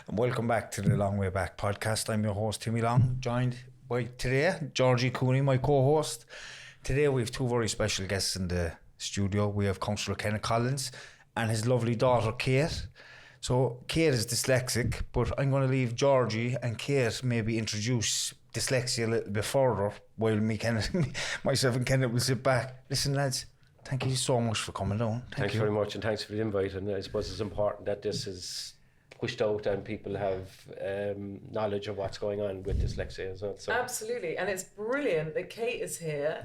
And welcome back to the Long Way Back podcast. I'm your host, Timmy Long, joined by today, Georgie Cooney, my co-host. Today we have two very special guests in the studio. We have Councillor Kenneth Collins and his lovely daughter, Kate. So Kate is dyslexic, but I'm going to leave Georgie and Kate maybe introduce dyslexia a little bit further while myself and Kenneth will sit back. Listen, lads, thank you so much for coming down. Thanks very much, and thanks for the invite. And I suppose it's important that this is pushed out and people have knowledge of what's going on with dyslexia as well. So. Absolutely, and it's brilliant that Kate is here.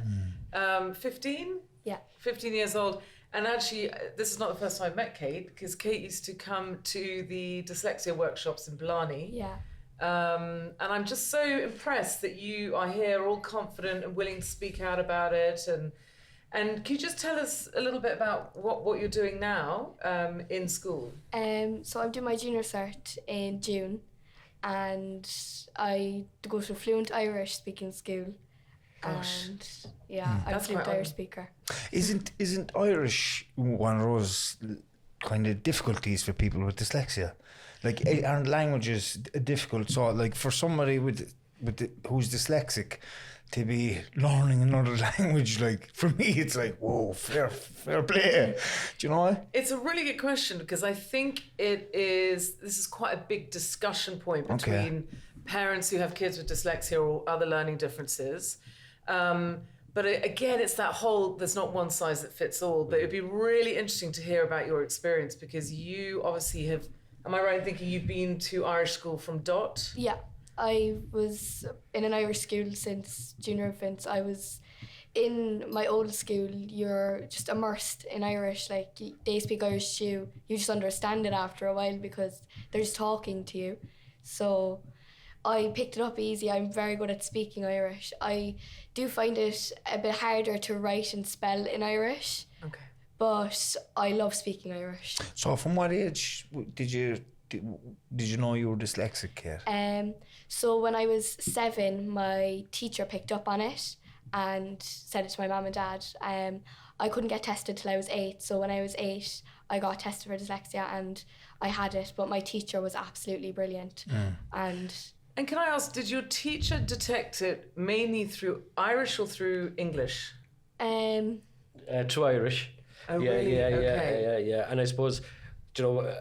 15? Yeah. 15 years old. And actually, this is not the first time I've met Kate, because Kate used to come to the dyslexia workshops in Blarney. Yeah. And I'm just so impressed that you are here all confident and willing to speak out about it. And can you just tell us a little bit about what you're doing now in school? So I'm doing my junior cert in June, and I go to a fluent Irish speaking school. Gosh. And yeah, I'm a fluent Irish speaker. Isn't Irish one of those kind of difficulties for people with dyslexia? Like, aren't languages difficult? So, like, for somebody who's dyslexic to be learning another language, like, for me, it's like, whoa, fair play. Do you know? It's a really good question, because I think this is quite a big discussion point between parents who have kids with dyslexia or other learning differences. But again, it's that whole, there's not one size that fits all, but it'd be really interesting to hear about your experience, because you obviously have, am I right in thinking you've been to Irish school from dot? Yeah, I was in an Irish school since junior infants. I was in my old school, you're just immersed in Irish, like they speak Irish to you, you just understand it after a while because they're just talking to you. So I picked it up easy. I'm very good at speaking Irish. I do find it a bit harder to write and spell in Irish. Okay. But I love speaking Irish. So from what age did you know you were dyslexic, Kate? So when I was 7, my teacher picked up on it and said it to my mum and dad. I couldn't get tested till I was 8, so when I was 8 I got tested for dyslexia and I had it, but my teacher was absolutely brilliant. And can I ask, did your teacher detect it mainly through Irish or through English? Through Irish. Oh, really? Okay. Yeah. And I suppose, you know,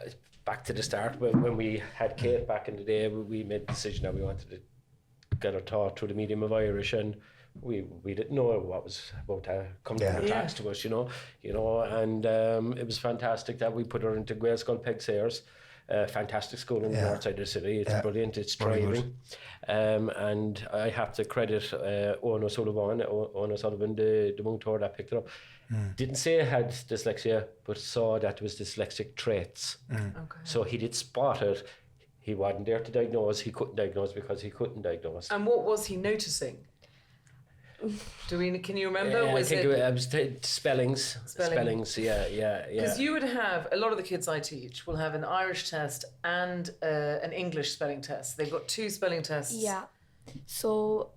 back to the start, when we had Kate back in the day, we made the decision that we wanted to get her taught through the medium of Irish, and we didn't know what was about to come down the tracks to us, you know, and it was fantastic that we put her into Gael School Peg Sayers. Fantastic school in the north side of the city. It's brilliant, it's thriving. And I have to credit Owen O'Sullivan, the Muntor that picked it up. Didn't say I had dyslexia, but saw that it was dyslexic traits. Okay. So he did spot it. He wasn't there to diagnose. He couldn't diagnose because he couldn't diagnose. And what was he noticing? Can you remember? I think it was spellings. Spellings, yeah. Because you would have, a lot of the kids I teach will have an Irish test and an English spelling test. They've got 2 spelling tests. Yeah. So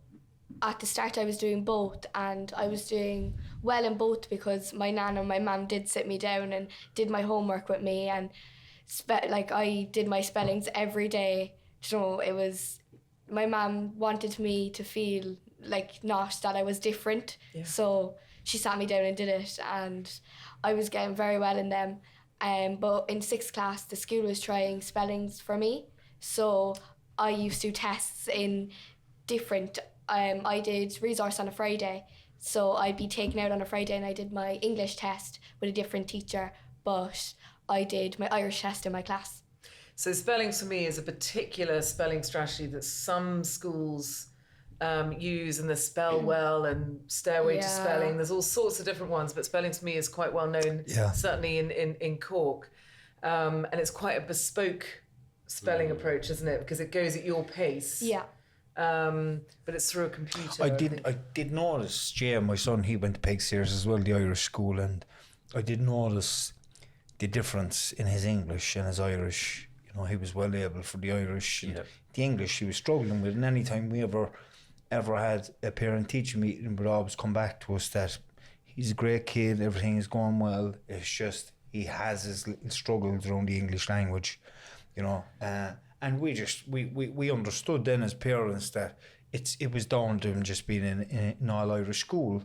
at the start I was doing both, and I was doing well in both because my nan and my mum did sit me down and did my homework with me, and I did my spellings every day. So it was, my mum wanted me to feel like not that I was different, so she sat me down and did it, and I was getting very well in them. But in 6th class the school was trying spellings for me, so I used to do tests in different, I did resource on a Friday, so I'd be taken out on a Friday and I did my English test with a different teacher, but I did my Irish test in my class. So spelling for me is a particular spelling strategy that some schools use, and the Spell Well and Stairway to Spelling. There's all sorts of different ones, but spelling to me is quite well known, certainly in Cork. And it's quite a bespoke spelling approach, isn't it? Because it goes at your pace. Yeah. But it's through a computer. I did notice, Jay, my son, he went to Peg Sayers as well, the Irish school, and I did notice the difference in his English and his Irish. You know, he was well able for the Irish. And the English he was struggling with, and any time we ever had a parent-teacher meeting, would always come back to us that he's a great kid, everything is going well, it's just he has his little struggles around the English language, you know, And we understood then as parents that it was down to him just being in all Irish school.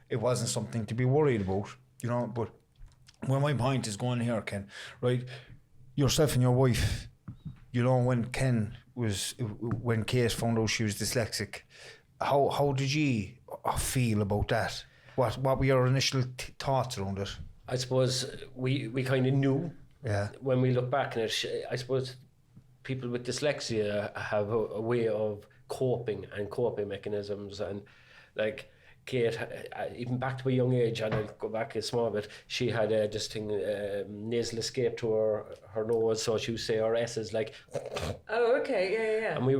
It wasn't something to be worried about, you know. But where my point is going here, Ken, right? Yourself and your wife, you know, when Kate found out she was dyslexic, how did you feel about that? What were your initial thoughts around it? I suppose we kind of knew. Yeah. When we look back on it, I suppose people with dyslexia have a way of coping mechanisms, and like Kate, even back to a young age, and I'll go back a small bit, she had this thing, nasal escape to her nose, so she would say her S's like. Oh, okay, yeah. And we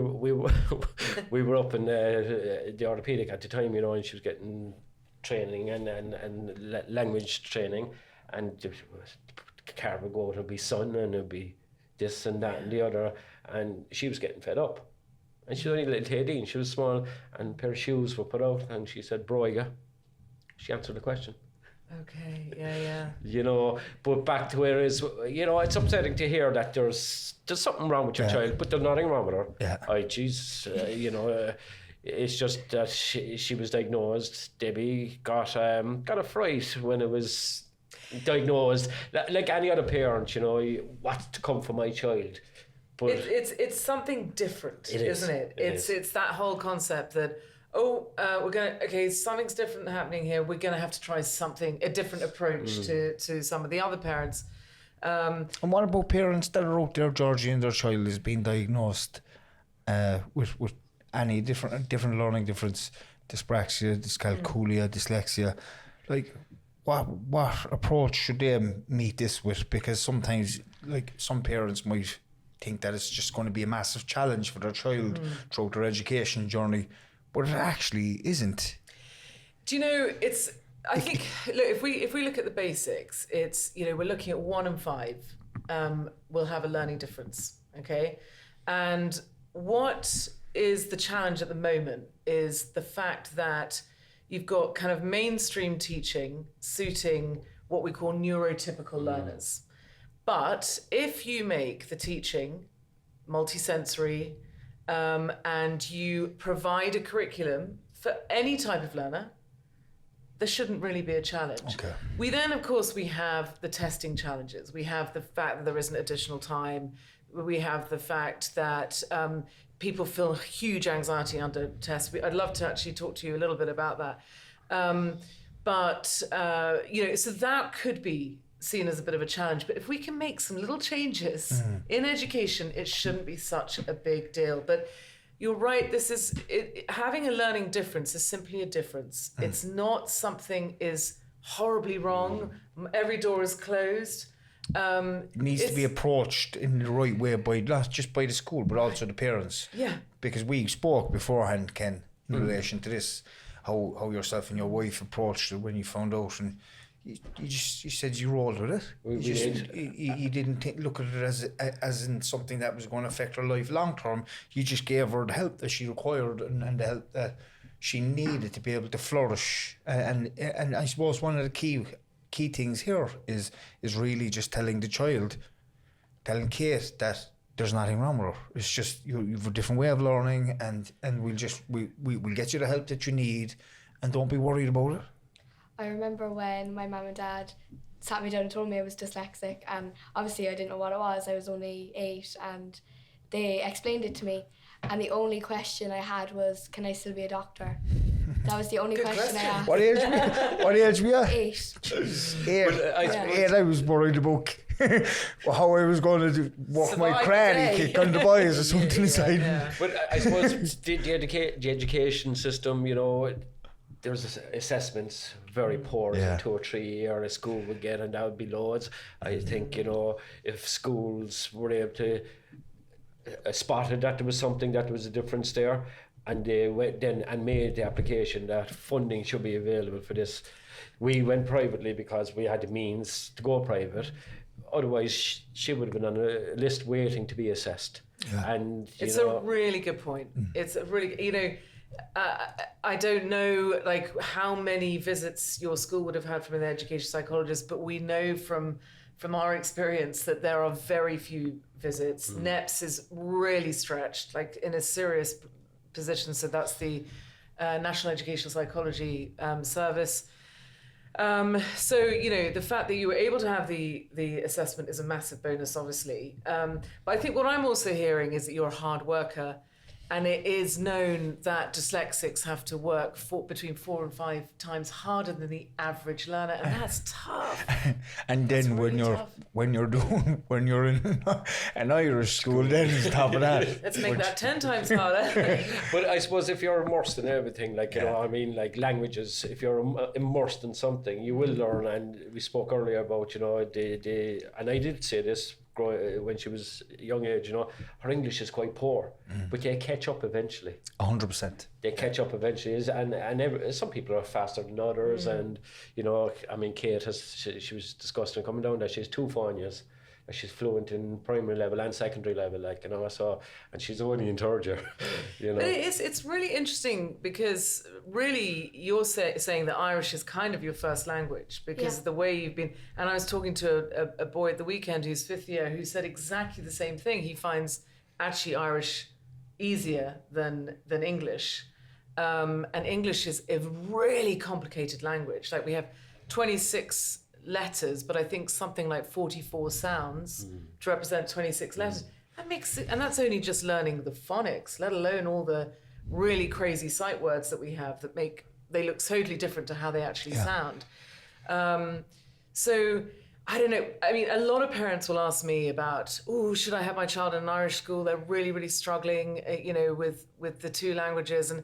were up in the orthopedic at the time, you know, and she was getting training and language training, and the car would go, it'll be sun and it'll be this and that and the other, and she was getting fed up. And she was only a little lady, and she was small, and a pair of shoes were put out, and she said, Broiga. She answered the question. Okay, yeah. You know, but back to where is, you know, it's upsetting to hear that there's something wrong with your child, but there's nothing wrong with her. Yeah. You know, it's just that she was diagnosed. Debbie got a fright when it was diagnosed. Like any other parent, you know, what's to come for my child? But it's something different, isn't it? It's that whole concept that something's different happening here. We're gonna have to try a different approach to some of the other parents. And what about parents that are out there, Georgie, and their child is being diagnosed with any different learning difference, dyspraxia, dyscalculia, dyslexia? Like, what approach should they meet this with? Because sometimes, like, some parents might think that it's just going to be a massive challenge for their child throughout their education journey, but it actually isn't. Do you know, I think, look, if we look at the basics, it's, you know, we're looking at 1 in 5 will have a learning difference, okay? And what is the challenge at the moment is the fact that you've got kind of mainstream teaching suiting what we call neurotypical learners. But if you make the teaching multisensory and you provide a curriculum for any type of learner, there shouldn't really be a challenge. Okay. We then, of course, we have the testing challenges. We have the fact that there isn't additional time. We have the fact that people feel huge anxiety under tests. I'd love to actually talk to you a little bit about that. You know, so that could be seen as a bit of a challenge, but if we can make some little changes in education, it shouldn't be such a big deal. But you're right, having a learning difference is simply a difference. It's not something is horribly wrong. Every door is closed. It needs to be approached in the right way not just by the school, but also the parents. Yeah. Because we spoke beforehand, Ken, in relation to this, how yourself and your wife approached it when you found out, and you said you rolled with it. You didn't look at it as in something that was going to affect her life long term. You just gave her the help that she required and the help that she needed to be able to flourish. And I suppose one of the key things here is really just telling Kate that there's nothing wrong with her. It's just you've a different way of learning, and we'll get you the help that you need, and don't be worried about it. I remember when my mum and dad sat me down and told me I was dyslexic, and obviously I didn't know what it was. I was only 8, and they explained it to me, and the only question I had was, can I still be a doctor? That was the only question I asked. What age were you? 8. 8. I was worried about how I was going to work my cranny kick on the boys or something inside. Yeah. But I suppose the education system, you know, there's assessments very poor in 2 or 3 year a school would get, and that would be loads. I think, you know, if schools were able to spotted that there was something, that there was a difference there, and they went then and made the application that funding should be available for this. We went privately because we had the means to go private. Otherwise, she would have been on a list waiting to be assessed. Yeah. And it's a really good point. It's a really, you know, I don't know like how many visits your school would have had from an education psychologist, but we know from our experience that there are very few visits. NEPS is really stretched, like in a serious position. So that's the National Educational Psychology Service. So, you know, the fact that you were able to have the assessment is a massive bonus, obviously. But I think what I'm also hearing is that you're a hard worker, and it is known that dyslexics have to work between 4 and 5 times harder than the average learner, and that's tough. And then when you're in an Irish school, then on top of that, Let's make that 10 times harder. But I suppose if you're immersed in everything, like, you know, I mean, like languages, if you're immersed in something, you will learn. And we spoke earlier about, you know, and I did say this when she was a young age, you know, her English is quite poor, but they catch up eventually. 100%. They catch up eventually, and some people are faster than others. And, you know, I mean, Kate she was discussing coming down that she has 2 Fanias. She's fluent in primary level and secondary level, like, you know, so, and she's only in 3rd year, you know. But it's really interesting because really you're saying that Irish is kind of your first language because of the way you've been. And I was talking to a boy at the weekend who's 5th year who said exactly the same thing. He finds actually Irish easier than English. And English is a really complicated language. Like we have 26 letters, but I think something like 44 sounds to represent 26 letters. That makes it, and that's only just learning the phonics, let alone all the really crazy sight words that we have that they look totally different to how they actually sound. So I don't know. I mean, a lot of parents will ask me about, should I have my child in an Irish school? They're really, really struggling, you know, with the 2 languages. And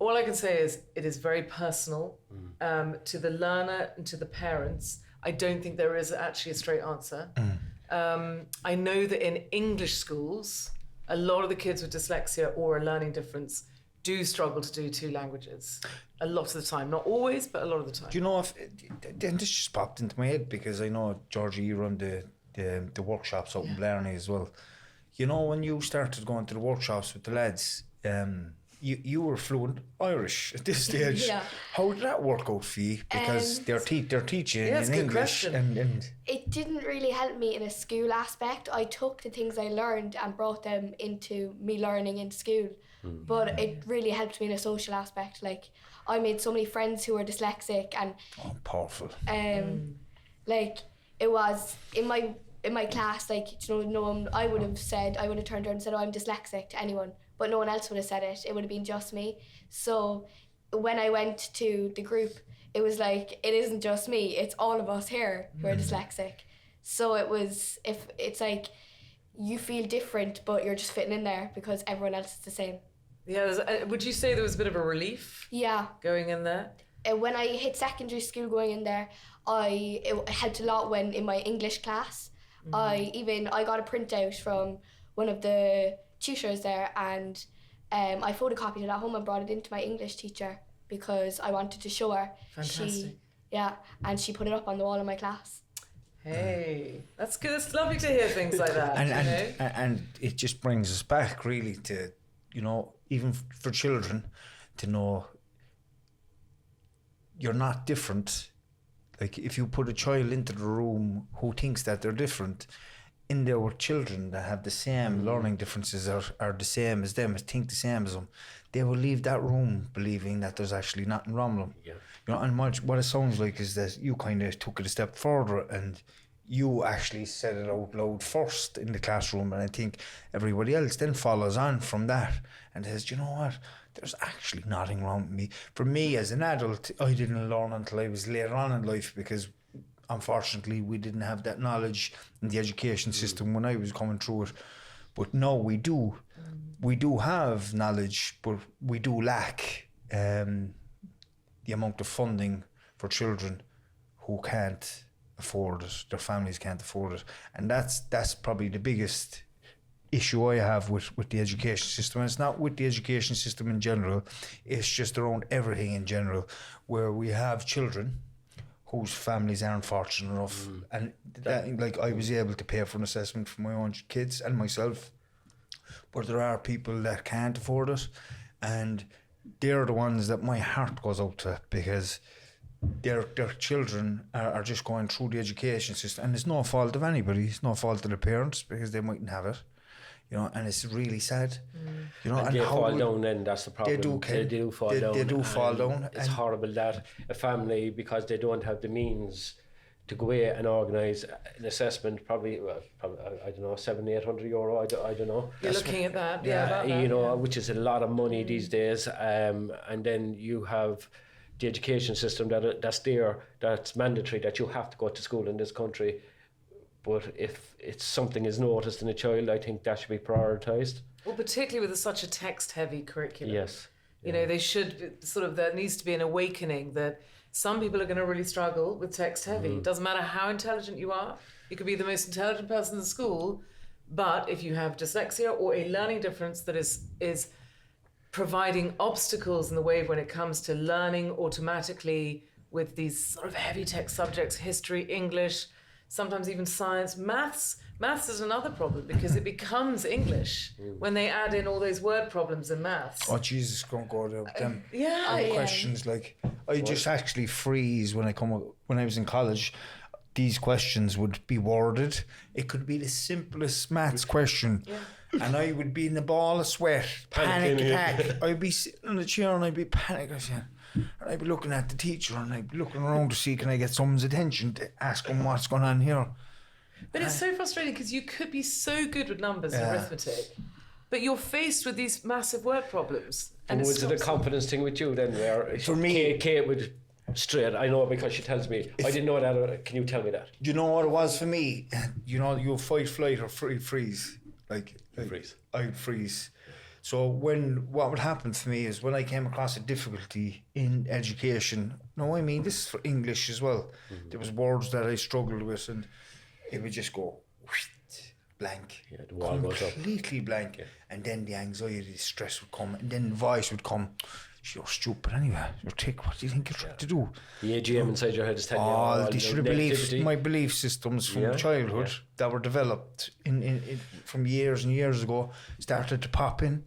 all I can say is it is very personal to the learner and to the parents. I don't think there is actually a straight answer. I know that in English schools, a lot of the kids with dyslexia or a learning difference do struggle to do 2 languages. A lot of the time. Not always, but a lot of the time. Do you know then this just popped into my head because I know, Georgie, you run the workshops out in Blarney as well. You know, when you started going to the workshops with the lads, you were fluent Irish at this stage. Yeah. How did that work out for you? Because they're teaching in English. And it didn't really help me in a school aspect. I took the things I learned and brought them into me learning in school. But it really helped me in a social aspect. Like, I made so many friends who were dyslexic and... Oh, powerful. Like, it was in my class, like, you know, no one, I would have turned around and said, I'm dyslexic to anyone. But no one else would have said it. It would have been just me. So when I went to the group, it was like, it isn't just me. It's all of us here who are dyslexic. So it's like you feel different, but you're just fitting in there because everyone else is the same. Yeah. Would you say there was a bit of a relief? Yeah. Going in there? When I hit secondary school going in there, it helped a lot when in my English class. I got a printout from one of the tutors there, and I photocopied it at home and brought it into my English teacher because I wanted to show her. Fantastic. And she put it up on the wall in my class. Hey, that's good. It's lovely to hear things like that. And it just brings us back really to, you know, even for children to know you're not different. Like, if you put a child into the room who thinks that they're different, in there were children that have the same learning differences are the same as them, think the same as them, they will leave that room believing that there's actually nothing wrong with them. Yeah. You know, and what it sounds like is that you kind of took it a step further and you actually said it out loud first in the classroom, and I think everybody else then follows on from that and says, you know what, there's actually nothing wrong with me. For me as an adult, I didn't learn until I was later on in life because unfortunately we didn't have that knowledge in the education system when I was coming through it. But no, we do have knowledge, but we do lack the amount of funding for children who can't afford it, their families can't afford it. And that's probably the biggest issue I have with the education system. And it's not with the education system in general, it's just around everything in general, where we have children whose families aren't fortunate enough, and that, like, I was able to pay for an assessment for my own kids and myself, but there are people that can't afford it, and they're the ones that my heart goes out to, because their children are just going through the education system, and it's no fault of anybody. It's no fault of the parents because they mightn't have it, and it's really sad. And they fall down, and that's the problem. They do fall down. They do fall down. It's horrible that a family, because they don't have the means to go away and organise an assessment, probably I don't know, €700-800. I don't know. You're looking at that, which is a lot of money these days. And then you have the education system that's mandatory, that you have to go to school in this country. But if it's something is noticed in a child, I think that should be prioritised. Well, particularly with such a text-heavy curriculum. Yes. They should there needs to be an awakening that some people are going to really struggle with text-heavy. It doesn't matter how intelligent you are. You could be the most intelligent person in school, but if you have dyslexia or a learning difference that is providing obstacles in the way when it comes to learning automatically with these sort of heavy text subjects, history, English, sometimes even science, maths is another problem because it becomes English when they add in all those word problems in maths. Oh Jesus, don't go there with them. Questions like I just actually freeze when I was in college. These questions would be worded. It could be the simplest maths question. And I would be in a ball of sweat, panic attack. I'd be sitting on the chair and I'd be panicking. And I'd be looking at the teacher and I'd be looking around to see can I get someone's attention to ask them what's going on here. But it's so frustrating because you could be so good with numbers and arithmetic, but you're faced with these massive word problems. And was it a confidence thing with you then? Where for me, Kate would straight. I know because she tells me. I didn't know that. Can you tell me that? You know what it was for me? You fight, flight, or freeze. Freeze. I'd freeze. So what would happen for me is when I came across a difficulty in education. No, I mean this is for English as well. There was words that I struggled with, and it would just go blank. Yeah, the wall goes up. Completely blank. Yeah. And then the anxiety, the stress would come, and then the voice would come. You're stupid anyway. You're what do you think you're trying to do? The AGM inside your head is telling you they should have my belief systems from childhood that were developed in from years and years ago started to pop in.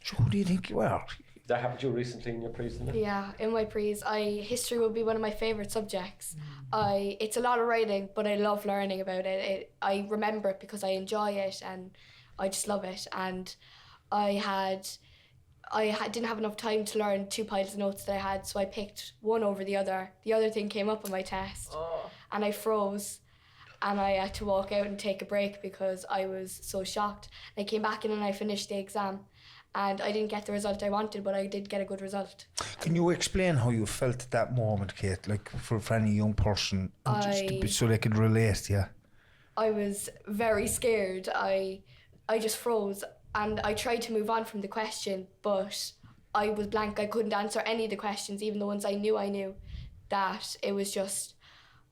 So who do you think you are? That happened to you recently in your prees, didn't it? Yeah, in my prees, history would be one of my favourite subjects. It's a lot of writing, but I love learning about it. I remember it because I enjoy it and I just love it. And I didn't have enough time to learn 2 piles of notes that I had, so I picked one over the other. The other thing came up on my test, and I froze, and I had to walk out and take a break because I was so shocked. I came back in and I finished the exam, and I didn't get the result I wanted, but I did get a good result. Can you explain how you felt at that moment, Kate, like for any young person, so they could relate, I was very scared. I just froze. And I tried to move on from the question, but I was blank. I couldn't answer any of the questions, even the ones I knew. That it was just,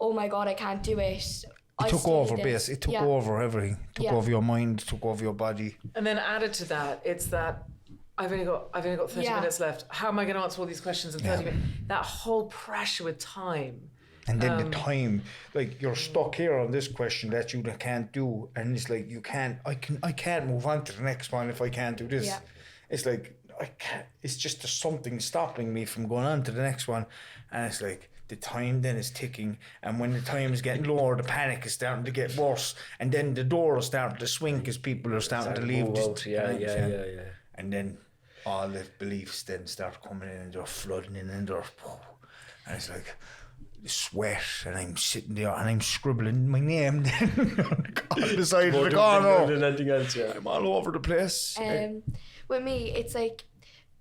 oh my God, I can't do it. It took over, base. It took over everything. It took over your mind. It took over your body. And then added to that, it's that I've only got 30 minutes left. How am I going to answer all these questions in 30 minutes? That whole pressure with time. And then the time, like you're stuck here on this question that you can't do, and it's like I can't move on to the next one if I can't do this. Yeah. It's like I can't. It's just there's something stopping me from going on to the next one, and it's like the time then is ticking, and when the time is getting lower, the panic is starting to get worse, and then the door is starting to swing because people are starting to leave. And then all the beliefs then start coming in, and they're flooding in, and and it's like sweat, and I'm sitting there and I'm scribbling my name on the side of the corner. I'm all over the place. With me, it's like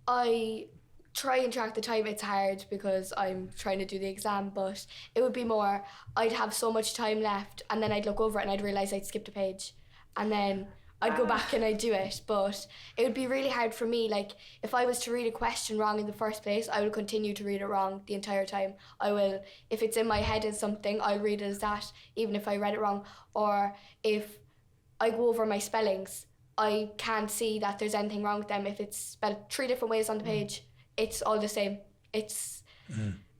I try and track the time. It's hard because I'm trying to do the exam, but it would be more I'd have so much time left, and then I'd look over it and I'd realise I'd skipped a page, and then I'd go back and I'd do it. But it would be really hard for me. Like, if I was to read a question wrong in the first place, I would continue to read it wrong the entire time. If it's in my head as something, I'll read it as that, even if I read it wrong. Or if I go over my spellings, I can't see that there's anything wrong with them. If it's spelled 3 different ways on the page, it's all the same.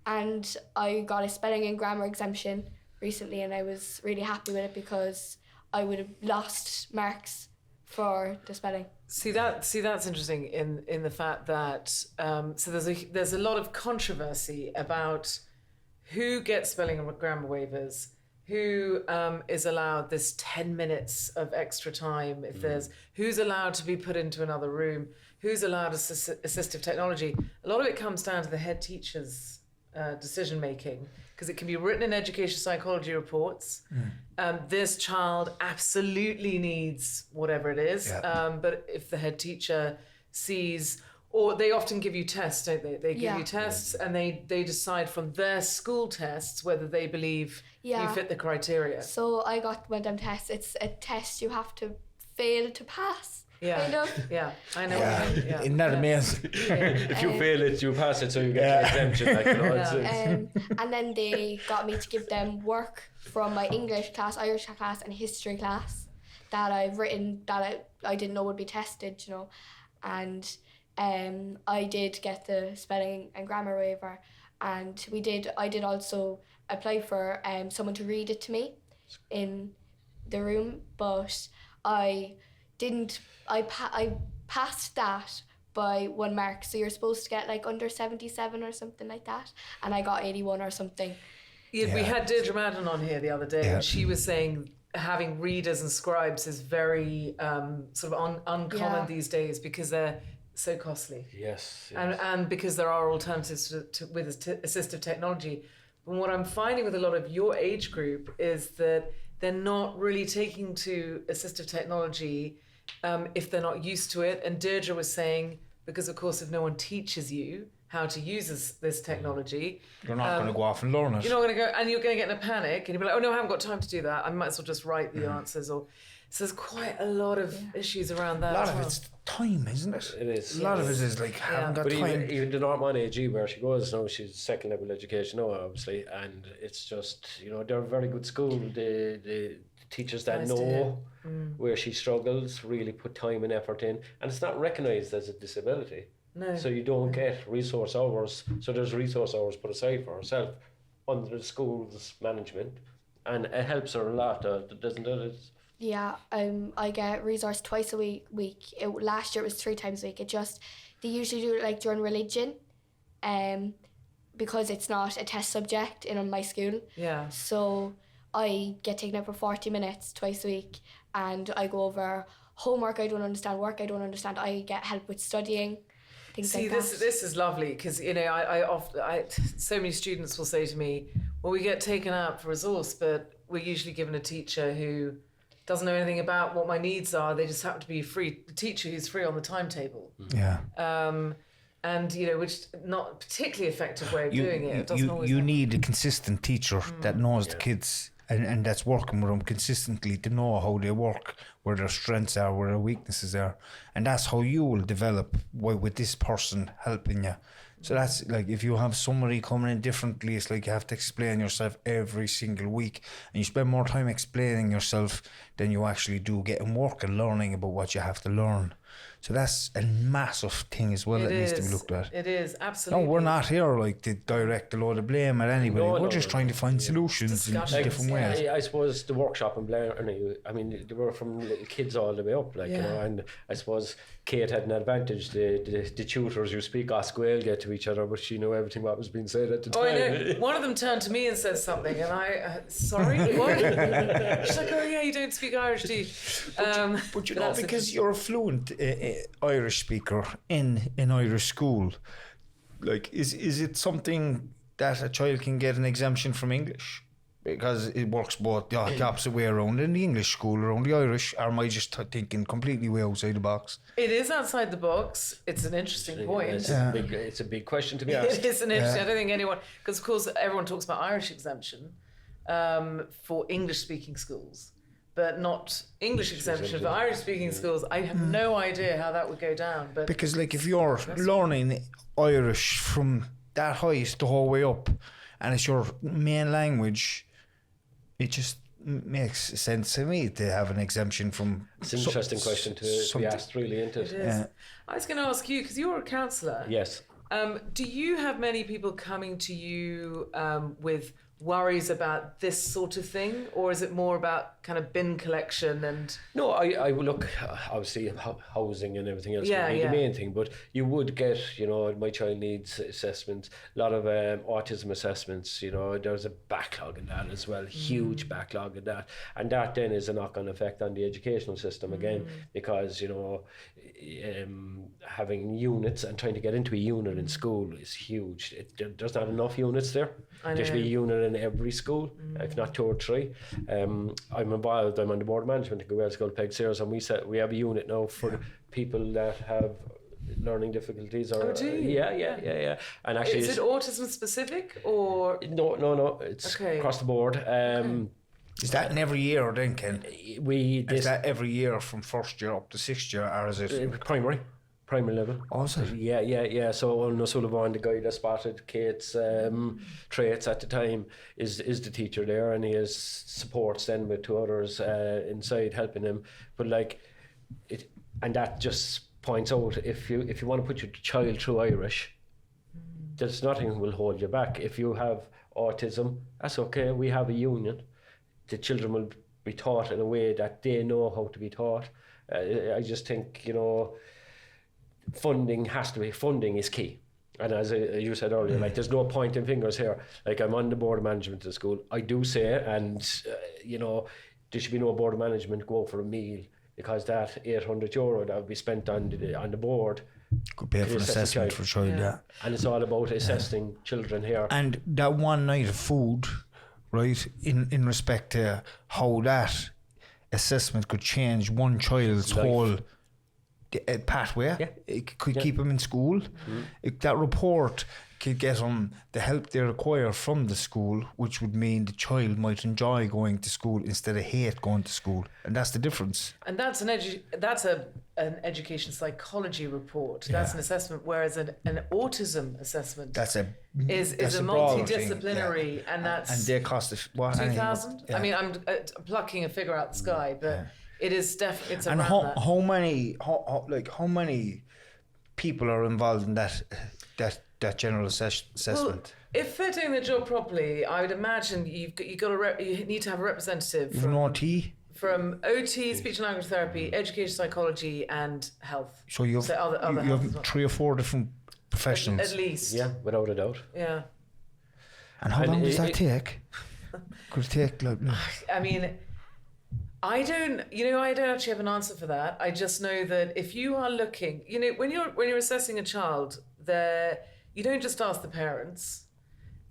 And I got a spelling and grammar exemption recently, and I was really happy with it because I would have lost marks for the spelling. See that's interesting in the fact that so there's a lot of controversy about who gets spelling and grammar waivers, who is allowed this 10 minutes of extra time, if there's, who's allowed to be put into another room, who's allowed assistive technology. A lot of it comes down to the head teacher's decision making, because it can be written in education psychology reports. This child absolutely needs whatever it is, but if the head teacher sees, or they often give you tests, don't they? They give you tests, and they decide from their school tests whether they believe you fit the criteria. So I got one of them tests. It's a test you have to fail to pass. Kind of. Yeah, I know what you mean. Yeah. Isn't that amazing? If you fail it, you pass it, so you get an exemption. Like, you know, and then they got me to give them work from my English class, Irish class, and history class that I've written that I didn't know would be tested, you know. And I did get the spelling and grammar waiver, and I did also apply for someone to read it to me in the room, but I passed that by 1 mark, so you're supposed to get like under 77 or something like that, and I got 81 or something. We had Deirdre Madden on here the other day, and she was saying having readers and scribes is very sort of uncommon these days, because they're so costly. Yes. And because there are alternatives with assistive technology. But what I'm finding with a lot of your age group is that they're not really taking to assistive technology if they're not used to it. And Deirdre was saying, because of course if no one teaches you how to use this technology, you're not going to go off and learn it. You're not going to go, and you're going to get in a panic, and you'll be like, oh no, I haven't got time to do that. I might as well just write the answers. Or so there's quite a lot of issues around that. A lot of it's time, isn't it? It is. A lot of it is like, haven't got time. Even the Norman AG, where she goes now, she's second level education now, obviously, and it's just, you know, they're a very good school. The teachers that know where she struggles really put time and effort in, and it's not recognised as a disability. No. So you don't get resource hours. So there's resource hours put aside for herself under the school's management, and it helps her a lot, doesn't it? Yeah, I get resource twice a week. Last year it was 3 times a week. They usually do it like during religion, because it's not a test subject in my school. Yeah. So I get taken out for 40 minutes twice a week, and I go over homework I don't understand, work I don't understand. I get help with studying. See, this is lovely, because you know I so many students will say to me, well, we get taken out for resource, but we're usually given a teacher who doesn't know anything about what my needs are. They just happen to be free. The teacher who's free on the timetable. Yeah. And you know, which not a particularly effective way of doing it. It doesn't always happen. Need a consistent teacher that knows the kids and that's working with them consistently to know how they work, where their strengths are, where their weaknesses are, and that's how you will develop with this person helping you. So that's like, if you have somebody coming in differently, it's like you have to explain yourself every single week, and you spend more time explaining yourself than you actually do getting work and learning about what you have to learn. So that's a massive thing as well that needs to be looked at. It is, absolutely. No, we're not here like to direct a load of blame at anybody. We're just trying to find solutions in different ways. I suppose the workshop and Blair, I mean, they were from little kids all the way up, like, you know, and I suppose Kate had an advantage. The tutors who speak Osquailga to each other, but she knew everything what was being said at the time. I know. One of them turned to me and said something, and I, sorry, what? She's like, oh yeah, you don't speak Irish, do you? But you know, because you're a fluent Irish speaker in Irish school, like, is it something that a child can get an exemption from English? Because it works both the opposite way around in the English school around the Irish, or am I just thinking completely way outside the box? It is outside the box. It's an interesting point. It's a big question to be asked. It is an interesting. I don't think anyone, because of course everyone talks about Irish exemption for English speaking schools, but not English exemption for Irish speaking schools. I have no idea how that would go down. But because like if you're learning Irish from that height the whole way up, and it's your main language, it just makes sense to me to have an exemption from. It's an interesting question to be asked, really, isn't it? It is. I was going to ask you, because you're a counsellor. Yes. Do you have many people coming to you with worries about this sort of thing, or is it more about kind of bin collection and? No, I would look, obviously housing and everything else would be the main thing, but you would get, you know, my child needs assessments, a lot of autism assessments, you know, there's a backlog in that as well, huge backlog in that, and that then is a knock-on effect on the educational system again, because, you know, having units and trying to get into a unit in school is huge. There's not enough units there. There should be a unit in every school, if not 2 or 3. I'm involved. I'm on the board of management at Wales School Peg Sears, and we have a unit now for people that have learning difficulties. Or yeah. And actually, is it autism specific or no? It's across the board. Is that in every year, or then, Ken? Is that every year from first year up to 6th year, or is it primary level? Oh, is it? Yeah. So Owen O'Sullivan, the guy that spotted Kate's traits at the time, is the teacher there, and he has supports then with 2 others inside helping him. But like it, and that just points out, if you want to put your child through Irish, there's nothing will hold you back. If you have autism, that's okay. We have a union. The children will be taught in a way that they know how to be taught. I just think, you know, funding is key. And as you said earlier, like, there's no pointing fingers here. Like, I'm on the board of management of the school. I do say, and you know, there should be no board of management go for a meal, because that €800 that would be spent on the board could pay for an assessment for a child. Yeah. And it's all about assessing children here. And that one night of food, right, in respect to how that assessment could change one child's whole pathway. It could keep them in school. That report could get them the help they require from the school, which would mean the child might enjoy going to school instead of hate going to school, and that's the difference. And that's an education psychology report. That's an assessment, whereas an autism assessment is a multidisciplinary, and they cost what, 2,000. I mean, I'm plucking a figure out the sky, but it is definitely it's and around that. How many people are involved in that general assessment? Well, if they're doing their job properly, I would imagine you need to have a representative from OT, speech and language therapy, education psychology, and health. So you have 3 or 4 different professionals at least. Yeah, without a doubt. Yeah. And how long does that take? Could it take I mean, I don't actually have an answer for that. I just know that if you are looking, you know, when you're assessing a child, you don't just ask the parents,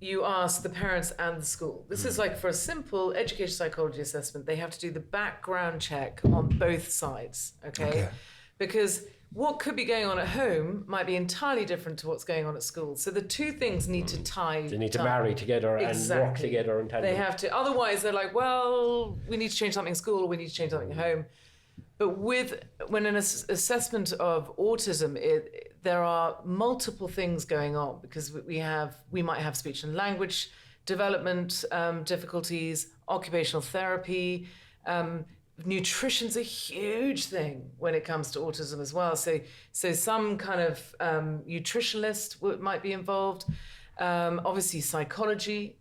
you ask the parents and the school. This is like for a simple education psychology assessment, they have to do the background check on both sides, okay? Because what could be going on at home might be entirely different to what's going on at school. So the 2 things need to tie. They need to marry together and work together in tandem. They have to. Otherwise, they're like, well, we need to change something in school, or we need to change something at home. But when an assessment of autism, there are multiple things going on, because we might have speech and language development difficulties, occupational therapy. Nutrition's a huge thing when it comes to autism as well. So some kind of nutritionist might be involved. Obviously psychology,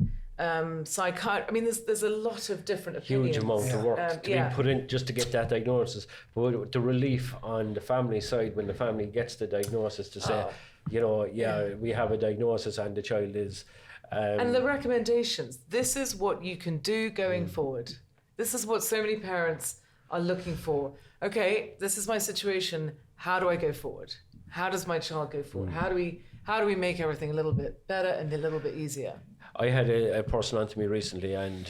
psychiatry. I mean, there's a lot of different opinions. Huge amount of work to be put in just to get that diagnosis. But the relief on the family side when the family gets the diagnosis to say, we have a diagnosis and the child is. And the recommendations. This is what you can do going forward. This is what so many parents are looking for. Okay, this is my situation. How do I go forward? How does my child go forward? How do we make everything a little bit better and a little bit easier? I had a person on to me recently, and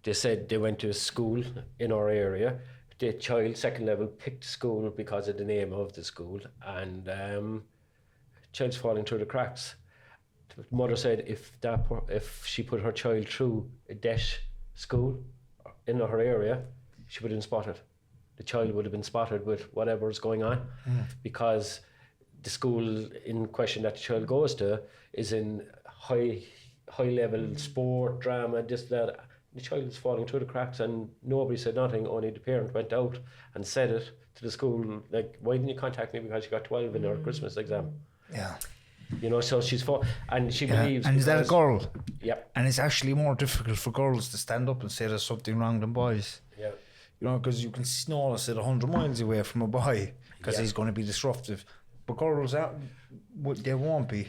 they said they went to a school in our area. The child, 2nd level, picked school because of the name of the school, and child's falling through the cracks. The mother said if she put her child through a DESH school in her area, she would have been spotted. The child would have been spotted with whatever's going on, because the school in question that the child goes to is in high level sport, drama, this, that. The child is falling through the cracks, and nobody said nothing. Only the parent went out and said it to the school, like, why didn't you contact me because you got 12 in her Christmas exam? Yeah. You know, so she's and she believes. And is that a girl? Yep. And it's actually more difficult for girls to stand up and say there's something wrong than boys. Yeah. You know, because you can notice it 100 miles away from a boy because he's going to be disruptive. But girls, they won't be.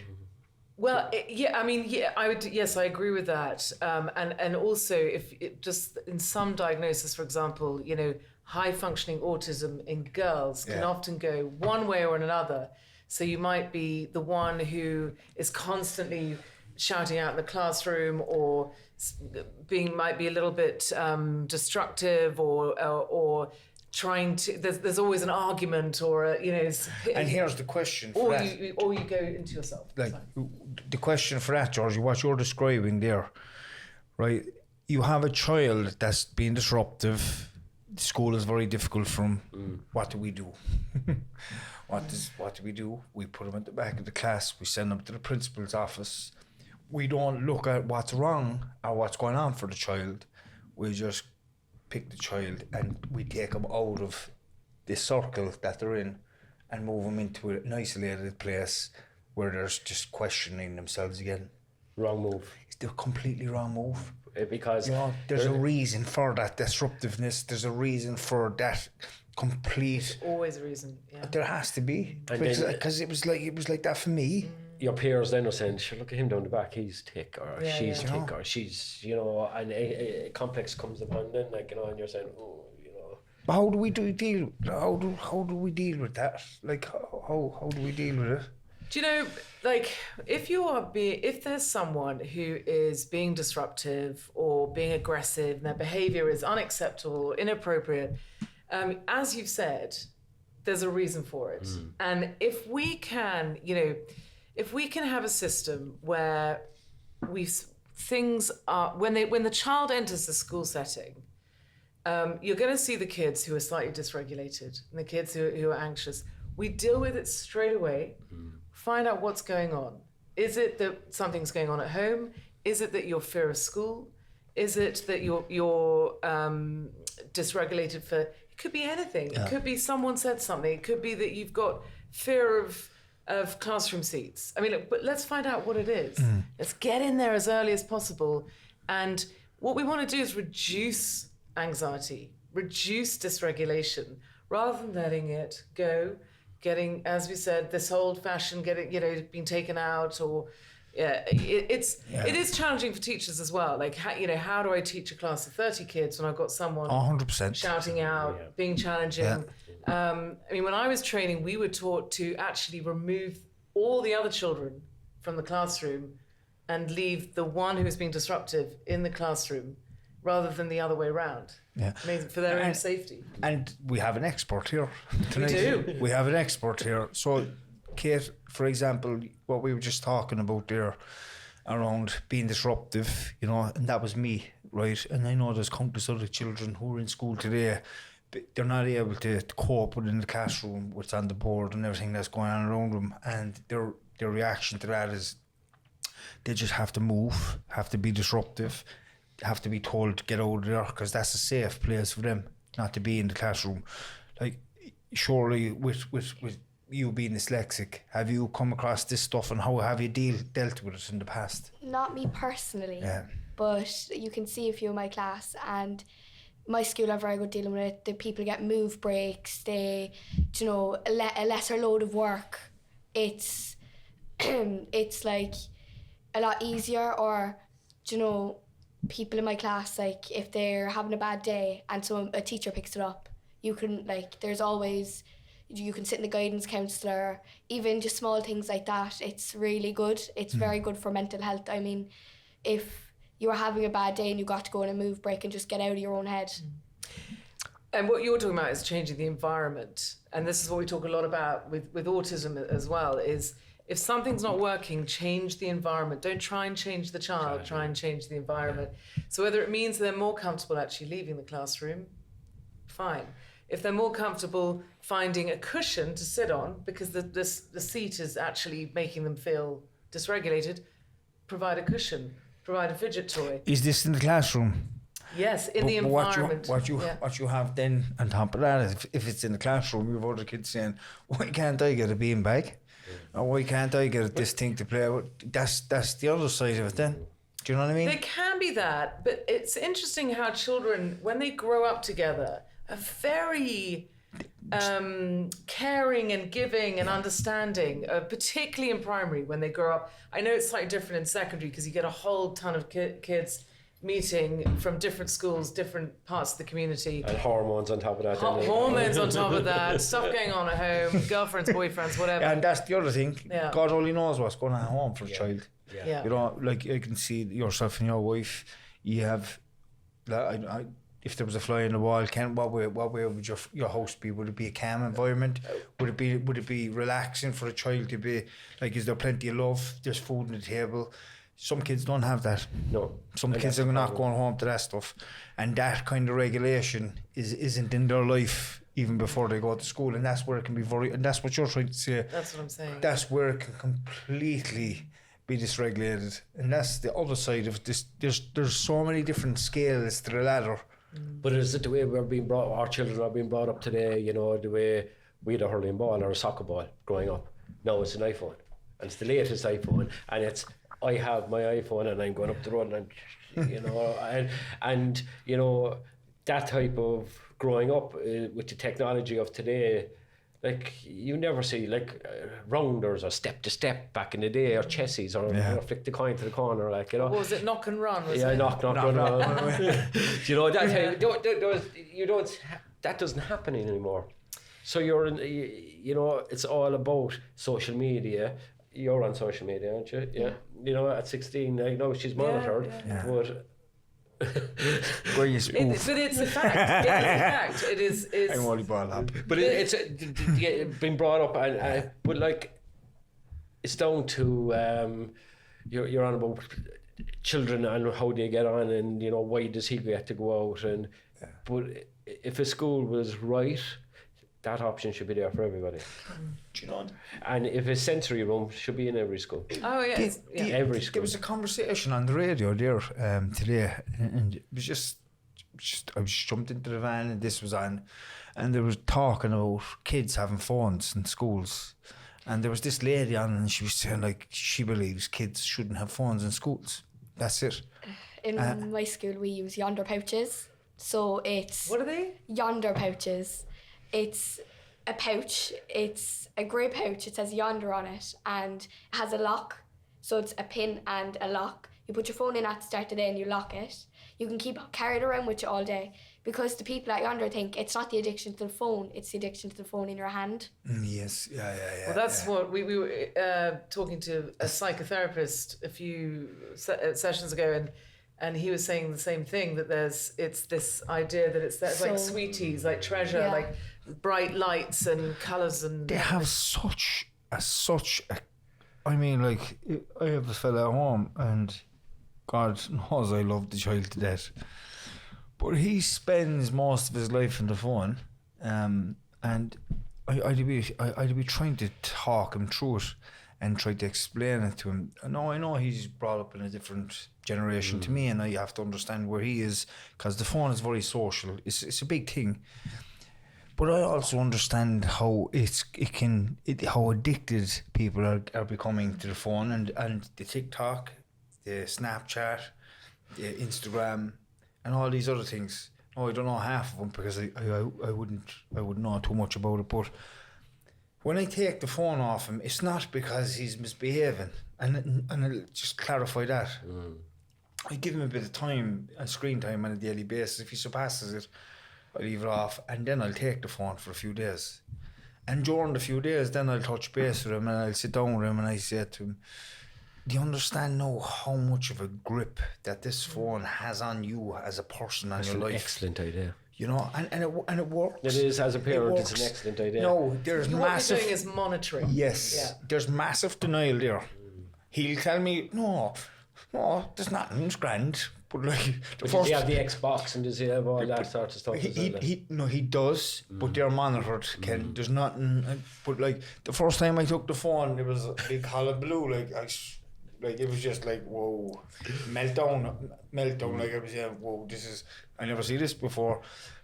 Well, I agree with that. And also, if it just in some diagnosis, for example, you know, high functioning autism in girls can often go one way or another. So you might be the one who is constantly shouting out in the classroom, or might be a little bit destructive, or trying to. There's always an argument, or And here's the question. Or you go into yourself. Like the question for that, Georgie, what you're describing there, right? You have a child that's being disruptive. School is very difficult from. What do we do? What do we do? We put them at the back of the class. We send them to the principal's office. We don't look at what's wrong or what's going on for the child. We just pick the child and we take them out of this circle that they're in and move them into an isolated place where they're just questioning themselves again. Wrong move. It's the completely wrong move. Because there's a reason for that disruptiveness. There's a reason for that complete. There's always a reason. Yeah. There has to be, because it was like that for me. Your peers then are saying, "Sure, look at him down the back. He's thick, or she's thick, or she's, you know," and a complex comes upon them, like, you know, and you're saying, "Oh, you know." But how do we deal? How do we deal with that? Like, how do we deal with it? Do you know, like, if there's someone who is being disruptive or being aggressive and their behaviour is unacceptable or inappropriate, as you've said, there's a reason for it. And if we can, have a system where things are, when the child enters the school setting, you're going to see the kids who are slightly dysregulated and the kids who are anxious. We deal with it straight away. Find out what's going on. Is it that something's going on at home? Is it that you're fear of school? Is it that you're dysregulated for? It could be anything. Yeah. It could be someone said something. It could be that you've got fear of classroom seats. I mean, but let's find out what it is. Let's get in there as early as possible. And what we want to do is reduce anxiety, reduce dysregulation, rather than letting it go. Getting, as we said, this old-fashioned being taken out, or it is challenging for teachers as well. Like, how do I teach a class of 30 kids when I've got someone 100% shouting out, being challenging? Yeah. I mean, when I was training, we were taught to actually remove all the other children from the classroom and leave the one who was being disruptive in the classroom, rather than the other way around. Yeah. Amazing, for their own safety. And we have an expert here tonight. We do. We have an expert here. So, Kate, for example, what we were just talking about there around being disruptive, and that was me, right? And I know there's countless other children who are in school today, but they're not able to cope within the classroom, what's on the board and everything that's going on around them. And their reaction to that is they just have to move, have to be disruptive, have to be told to get out of there, because that's a safe place for them, not to be in the classroom. Like, surely with you being dyslexic, have you come across this stuff, and how have you dealt with it in the past? Not me personally, but you can see a few of my class, and my school are very good dealing with it. The people get move breaks, they, a lesser load of work. It's like a lot easier, or people in my class, like, if they're having a bad day and so a teacher picks it up, you can, there's always, you can sit in the guidance counsellor, even just small things like that. It's really good. It's very good for mental health. I mean, if you were having a bad day and you got to go on a move break and just get out of your own head. And what you're talking about is changing the environment. And this is what we talk a lot about with autism as well, is if something's not working, change the environment. Don't try and change the child, try and change the environment. So whether it means they're more comfortable actually leaving the classroom, fine. If they're more comfortable finding a cushion to sit on because the seat is actually making them feel dysregulated, provide a cushion, provide a fidget toy. Is this in the classroom? Yes, in the environment. What you have then on top of that, if it's in the classroom, you have other kids saying, "Why can't I get a beanbag?" Oh, why can't I get this thing to play with? That's the other side of it then. Do you know what I mean? There can be that, but it's interesting how children, when they grow up together, are very caring and giving and understanding, particularly in primary when they grow up. I know it's slightly different in secondary because you get a whole ton of kids meeting from different schools, different parts of the community. And hormones on top of that. Hormones on top of that, stuff going on at home, girlfriends, boyfriends, whatever. And that's the other thing. Yeah. God only knows what's going on at home for a child. Yeah. You know, like I can see yourself and your wife. You have, if there was a fly in the wall, what way would your house be? Would it be a calm environment? Would it be relaxing for a child to be like? Is there plenty of love? There's food on the table. Some kids don't have that. No. Some kids are not going home to that stuff, and that kind of regulation isn't in their life even before they go to school, and that's where it can be and that's what you're trying to say. That's what I'm saying. That's where it can completely be dysregulated, and that's the other side of this. There's so many different scales to the ladder. But is it the way our children are being brought up today? You know, the way we had a hurling ball or a soccer ball growing up. No, it's an iPhone, and it's the latest iPhone, and it's. I have my iPhone and I'm going up the road and I'm, you know, and you know, that type of growing up with the technology of today, like you never see like rounders or step to step back in the day or chessies or flick the coin to the corner, like, you know. What was it, knock and run? Knock, run. You know, that doesn't happen anymore. So you know, it's all about social media. You're on social media, aren't you? Yeah. You know, at 16, I know she's monitored, but. Where you but it's a fact. It is. I'm only brought up. But it's been brought up, and but like, it's down to you're on about children and how they get on, and you know, why does he get to go out, and but if a school was right, that option should be there for everybody. Do you know? And if a sensory room should be in every school. Oh yes, every school. There was a conversation on the radio there today, and it was just I was jumped into the van and this was on, and they were talking about kids having phones in schools, and there was this lady on, and she was saying like she believes kids shouldn't have phones in schools. That's it. In my school, we use yonder pouches, so it's what are they? Yonder pouches. It's a pouch, it's a grey pouch, it says yonder on it, and it has a lock, so it's a pin and a lock. You put your phone in at the start of the day and you lock it. You can carry it around with you all day, because the people at yonder think it's not the addiction to the phone, it's the addiction to the phone in your hand. Yes, yeah. Well, that's what we were talking to a psychotherapist a few sessions ago, and he was saying the same thing, that it's this idea that it's like sweeties, like treasure, like bright lights and colours, and they have such a I mean, like, I have a fella at home, and God knows I love the child to death, but he spends most of his life on the phone, and I'd be trying to talk him through it and try to explain it to him. I know he's brought up in a different generation to me, and I have to understand where he is, because the phone is very social. It's a big thing. But I also understand how how addicted people are becoming to the phone, and the TikTok, the Snapchat, the Instagram, and all these other things. No, I don't know half of them because I wouldn't know too much about it. But when I take the phone off him, it's not because he's misbehaving, and I'll just clarify that. I give him a bit of time and screen time on a daily basis. If he surpasses it, I'll leave it off, and then I'll take the phone for a few days. And during the few days, then I'll touch base with him, and I'll sit down with him, and I say to him, do you understand now how much of a grip that this phone has on you as a person and your life? That's an excellent idea. You know, and it works. It is, as a parent, it's an excellent idea. No, there's massive... What you're doing is monitoring. Yes, there's massive denial there. He'll tell me, no, there's nothing, it's grand. But like, does he have the Xbox, and does he have all that sort of stuff? He does, but they're monitored. Ken, there's nothing. But like the first time I took the phone, it was a big hullabaloo. Like it was just like, whoa, meltdown. Like I was saying, whoa, I never see this before.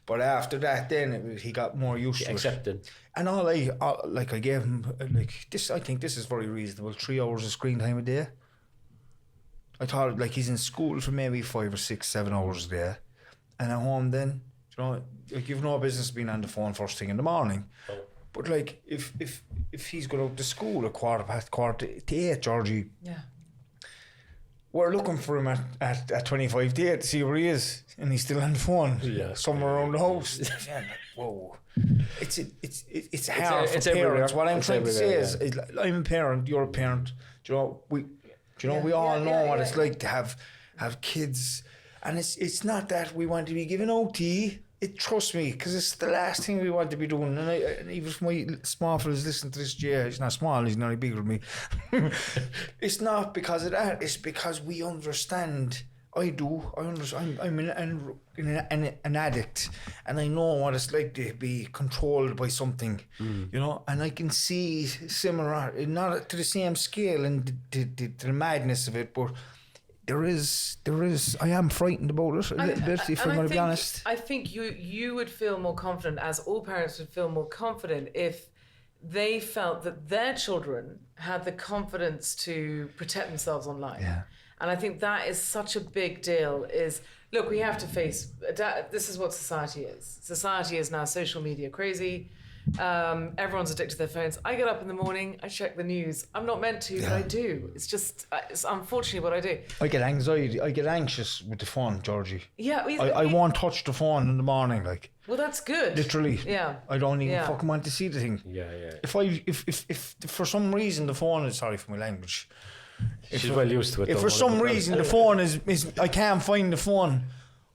But after that, then he got more used to Accepted. it. And I gave him like this. I think this is very reasonable. 3 hours of screen time a day. I thought like he's in school for maybe 5 or 6, 7 hours a day, and at home then, you know, like you've no business being on the phone first thing in the morning. Oh. But like if he's going out to school at quarter to 8, Georgie. Yeah. We're looking for him at 25 to 8 to see where he is, and he's still on the phone somewhere around the house. Yeah, whoa, it's hard for parents. What I'm trying to say is, I'm a parent, you're a parent. Do you know we all know what it's like to have kids, and it's not that we want to be giving OT. Trust me, because it's the last thing we want to be doing. And even if my small fella's listening to this, he's not small, he's not any bigger than me. It's not because of that, it's because we understand. I understand. I'm an addict, and I know what it's like to be controlled by something, you know, and I can see similar, not to the same scale and the madness of it, but There is. I am frightened about it a little bit, if I'm going to be honest. I think you would feel more confident, as all parents would feel more confident, if they felt that their children had the confidence to protect themselves online. Yeah. And I think that is such a big deal. Look, we have to face. This is what society is. Society is now social media crazy. Everyone's addicted to their phones. I get up in the morning, I check the news. I'm not meant to, but I do. It's just, it's unfortunately what I do. I get anxiety. I get anxious with the phone, Georgie. Yeah, I won't touch the phone in the morning, like. Well, that's good. Literally. Yeah. I don't even fucking want to see the thing. Yeah. If for some reason the phone is, sorry for my language. She's well used to it. If for some reason the phone is I can't find the phone,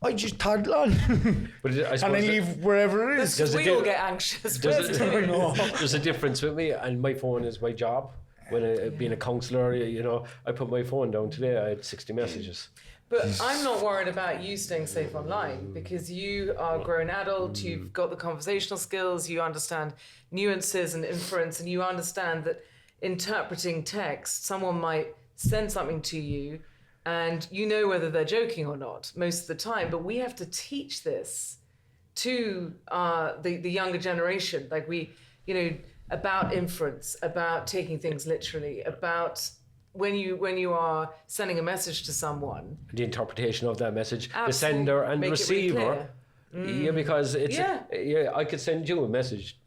I just toddle on. But and I leave wherever it is. We all get anxious. There's a difference with me, and my phone is my job. When being a counsellor, you know, I put my phone down today, I had 60 messages. But I'm not worried about you staying safe online, because you are a grown adult, you've got the conversational skills, you understand nuances and inference, and you understand that interpreting text, someone might send something to you and you know whether they're joking or not most of the time. But we have to teach this to the younger generation, like about inference, about taking things literally, about when you are sending a message to someone, the interpretation of that message, absolutely. The sender and Make receiver. It really clear. Yeah, because it's I could send you a message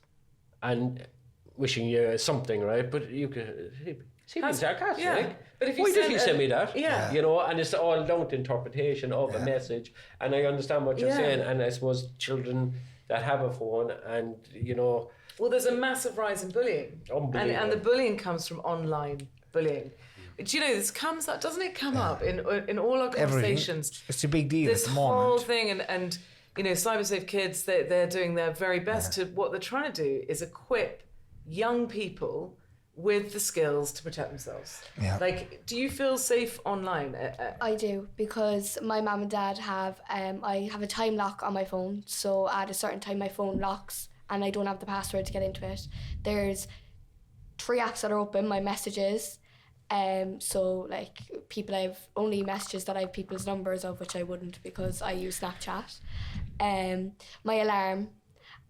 and wishing you something, right? But you could see being sarcastic. Yeah. But if you why did you send me that? Yeah. You know, and it's all down to interpretation of a message. And I understand what you're saying. And I suppose children that have a phone and, you know... Well, there's a massive rise in bullying. And the bullying comes from online bullying. Do you know, doesn't it come up in all our conversations? Everything. It's a big deal this at the moment. whole thing, and you know, CyberSafe Kids, they're doing their very best to, what they're trying to do is equip young people with the skills to protect themselves. Yeah. Like, do you feel safe online? I do, because my mum and dad have, I have a time lock on my phone, so at a certain time my phone locks and I don't have the password to get into it. There's 3 apps that are open, my messages, so like people, I have only messages that I have people's numbers of, which I wouldn't because I use Snapchat, my alarm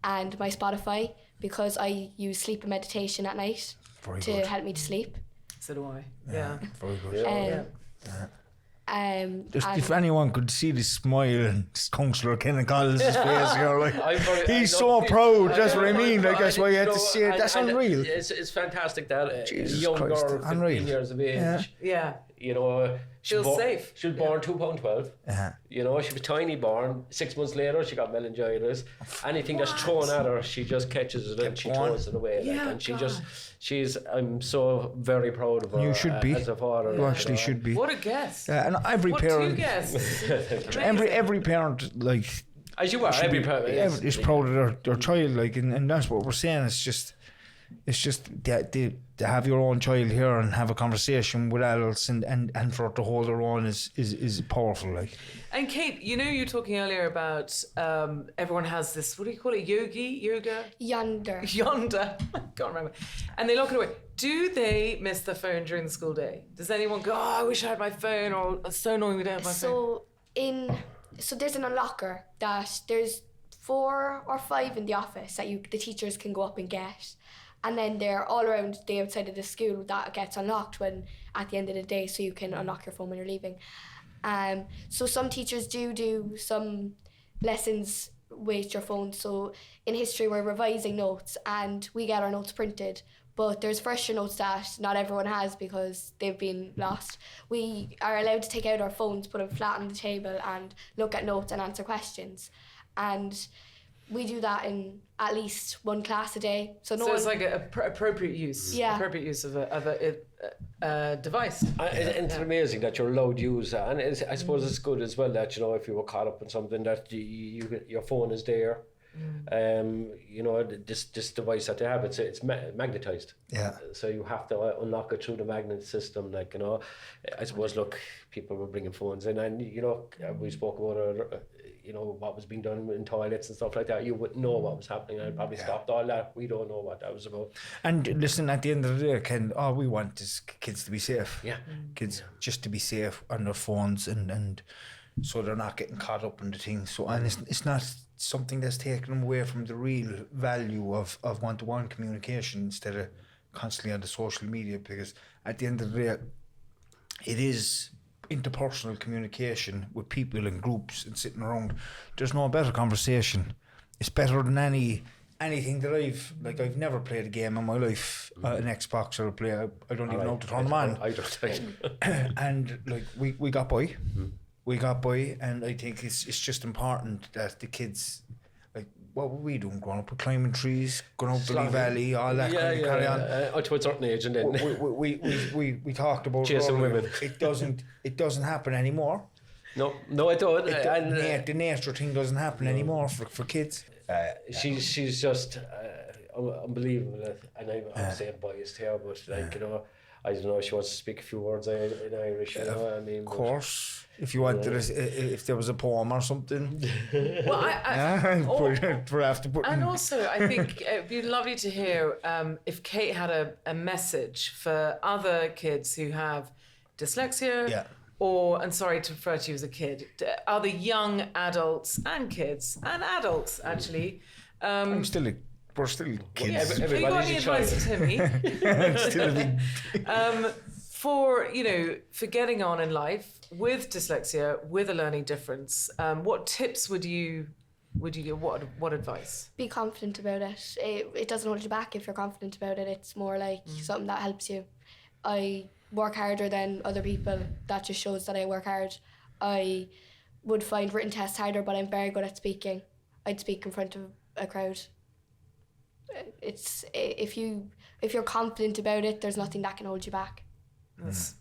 and my Spotify, because I use sleep and meditation at night to help me to sleep. So do I. Yeah. Very good. Yeah. If anyone could see the smile and Councillor Kenneth Collins' face, you're like, he's so proud. That's what I mean. Like, that's why you had to see it. That's unreal. It's fantastic that a young Christ, girl, 15 years of age, you know, feels safe. She was born £2.12. You know, she was tiny born. 6 months later, she got meningitis. Anything that's thrown at her, she just catches it and she throws it away. Yeah, and I'm so very proud of her. You should be. As a father. You actually should be. What a guess. And every parent. 2 guesses. every parent, like. As you are, every parent is proud of their child, like, and that's what we're saying. It's just to have your own child here and have a conversation with adults and for it to hold their own is powerful, like. And Kate, you know, you were talking earlier about everyone has this, what do you call it, yoga? Yonder. I can't remember. And they lock it away. Do they miss their phone during the school day? Does anyone go, I wish I had my phone, or it's so annoying we don't have my phone? So there's an unlocker that there's 4 or 5 in the office that the teachers can go up and get. And then they're all around the outside of the school that gets unlocked when at the end of the day, so you can unlock your phone when you're leaving. So some teachers do some lessons with your phone. So in history, we're revising notes and we get our notes printed. But there's fresher notes that not everyone has because they've been lost. We are allowed to take out our phones, put them flat on the table and look at notes and answer questions. And we do that in at least one class a day. So it's like appropriate use. Yeah. Appropriate use of a device. It's amazing that you're allowed to use that. And I suppose it's good as well that, you know, if you were caught up in something that your phone is there. You know, this device that they have, it's magnetized. Yeah. So you have to unlock it through the magnet system. Like, you know, I suppose, look, people were bringing phones in, and, you know, we spoke about you know, what was being done in toilets and stuff like that. You wouldn't know what was happening, and probably stopped all that. We don't know what that was about. And listen, at the end of the day, Ken, all we want is kids to be safe. Yeah. Kids just to be safe on their phones and so they're not getting caught up in the things. So, and it's not something that's taking them away from the real value of one-to-one communication instead of constantly on the social media, because at the end of the day, it is interpersonal communication with people in groups and sitting around. There's no better conversation. It's better than anything that I've never played a game in my life, an Xbox or a play. I don't even know how to turn them on. I don't. And like we got by. We got by, and I think it's just important that the kids, like, what were we doing growing up? We're climbing trees, going up Billy Valley, all that kind of carry on. To a certain age, and then we talked about chasing women. It doesn't happen anymore. No, I don't. The nature thing doesn't happen anymore for kids. She's just unbelievable, and I'm saying biased here, but like, you know, I don't know if she wants to speak a few words in Irish. You know, I mean, of course. If you wanted, if there was a poem or something. Well, and also, I think it'd be lovely to hear if Kate had a message for other kids who have dyslexia. Yeah. And sorry to refer to you as a kid, other young adults and kids and adults actually. we're still kids. Have you got any advice, Timmy? Still a big... for getting on in life with dyslexia, with a learning difference, what tips would you give? What advice? Be confident about it. It doesn't hold you back if you're confident about it. It's more like something that helps you. I work harder than other people. That just shows that I work hard. I would find written tests harder, but I'm very good at speaking. I'd speak in front of a crowd. It's if you're confident about it, there's nothing that can hold you back. That's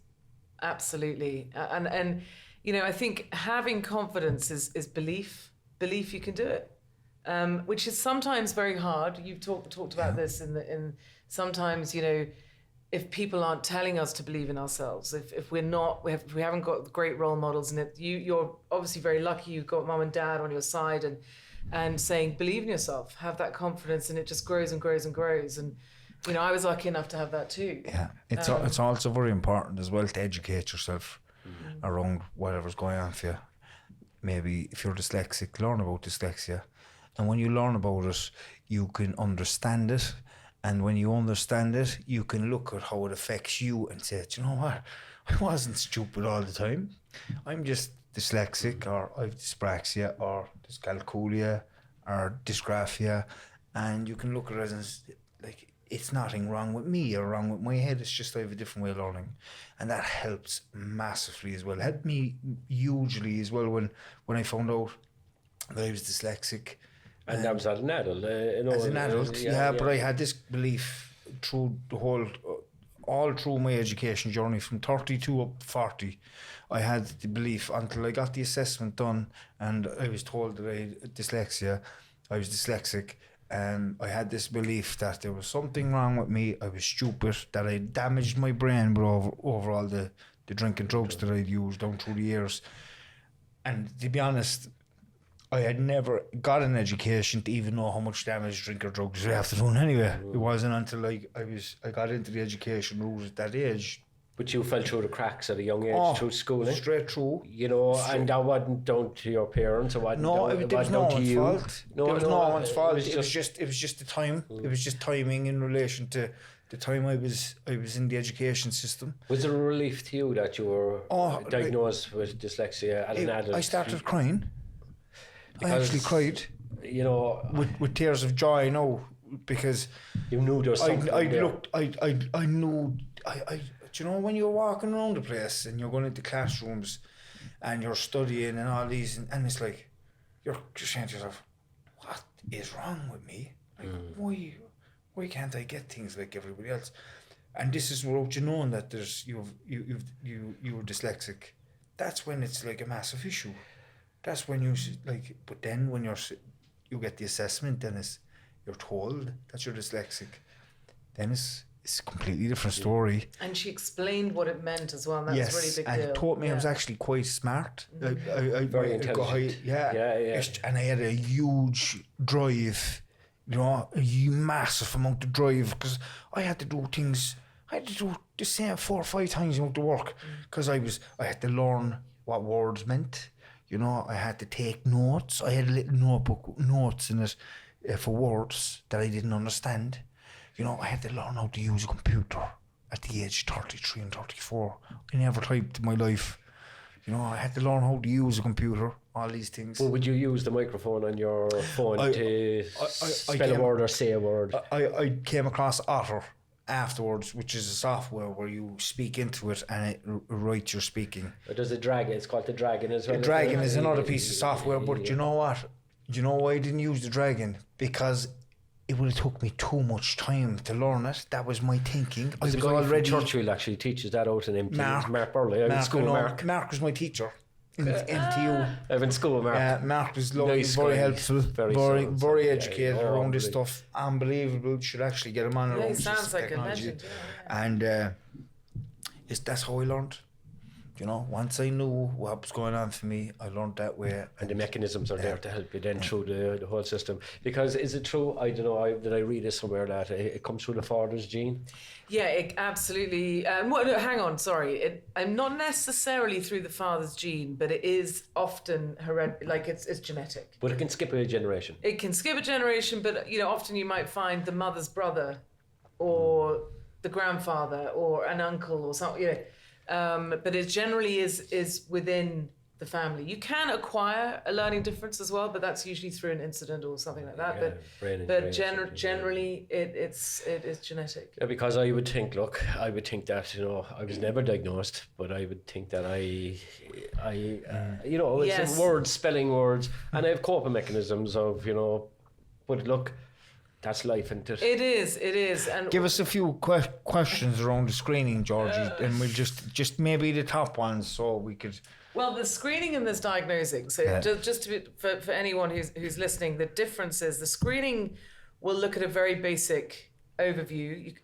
absolutely, and you know, I think having confidence is belief you can do it, which is sometimes very hard. You've talked about this in sometimes, you know, if people aren't telling us to believe in ourselves, if we haven't got great role models, and you're obviously very lucky you've got mum and dad on your side and saying believe in yourself, have that confidence, and it just grows and grows and grows. And you know, I was lucky enough to have that too. Yeah, it's also very important as well to educate yourself around whatever's going on for you. Maybe if you're dyslexic, learn about dyslexia, and when you learn about it, you can understand it. And when you understand it, you can look at how it affects you and say, do you know what? I wasn't stupid all the time. I'm just dyslexic, or I've dyspraxia, or dyscalculia, or dysgraphia. And you can look at it as like, it's nothing wrong with me or wrong with my head. It's just I have a different way of learning. And that helps massively as well. Helped me hugely as well when I found out that I was dyslexic. And that was as an adult, as an adult, yeah. But I had this belief through the all through my education journey from 32 up to 40. I had the belief until I got the assessment done, and I was told that I had dyslexia. I was dyslexic, and I had this belief that there was something wrong with me. I was stupid, that I damaged my brain, but over all the drinking drugs that I'd used down through the years. And to be honest, I had never got an education to even know how much damage drinking drugs you have to do anyway. It wasn't until I got into the education rules at that age But you fell through the cracks at a young age through schooling. Straight through. You know, and that wasn't down to your parents, or wasn't it was no one's fault. No, it was no one's fault. It was just the time. It was just timing in relation to the time I was in the education system. Was it a relief to you that you were diagnosed with dyslexia at an adult? I started crying. I actually cried. You know, with tears of joy, because you knew there was something I knew. Do you know when you're walking around the place and you're going into classrooms and you're studying and all these and it's like you're saying to yourself, what is wrong with me? Like, why can't I get things like everybody else? And this is without you knowing that you're dyslexic. That's when it's like a massive issue. That's when but then when you get the assessment, then you're told that you're dyslexic. Then it's a completely different story. And she explained what it meant as well, and that was really big deal. And it taught me I was actually quite smart. Very intelligent. And I had a huge drive, a massive amount of drive, because I had to do things. I had to do the same 4 or 5 times the amount of work, because I had to learn what words meant. I had to take notes. I had a little notebook, notes in it for words that I didn't understand. I had to learn how to use a computer at the age of 33 and 34. I never typed in my life. I had to learn how to use a computer, all these things. Well, would you use the microphone on your phone to spell a word or say a word? I came across Otter afterwards, which is a software where you speak into it and it writes your speaking. There's a Dragon. It's called the Dragon as well. The Dragon is another piece of software, but you know what? You know why I didn't use the Dragon? Because it would have took me too much time to learn it. That was my thinking. I was already. Churchill actually teaches that out in MT. Mark Burley. I went to school with Mark. Mark was my teacher in MTU. I went to school with Mark. Yeah, Mark was lovely, Nice very guy. helpful, very educated around this unbelievable. stuff. Unbelievable. Should actually get him on around He this sounds like a technology. legend. And that's how I learned. Once I knew what was going on for me, I learned that way. And the mechanisms are there to help you then through the whole system. Because is it true? I don't know. Did I read this somewhere that it comes through the father's gene? Yeah, it absolutely. No, hang on, sorry. I'm not necessarily through the father's gene, but it is often it's genetic. But it can skip a generation. It can skip a generation, but often you might find the mother's brother, or the grandfather, or an uncle, or something. But it generally is within the family. You can acquire a learning difference as well, but that's usually through an incident or something like that. Generally, it is genetic. Yeah, because I would think that I was never diagnosed, but I would think that it's words, spelling words, and I have coping mechanisms of but look. That's life, isn't it? It is. And give us a few questions around the screening, Georgie, and we'll just maybe the top ones so we could. Well, there's screening and there's diagnosing. So just to for anyone who's listening, the difference is the screening will look at a very basic overview.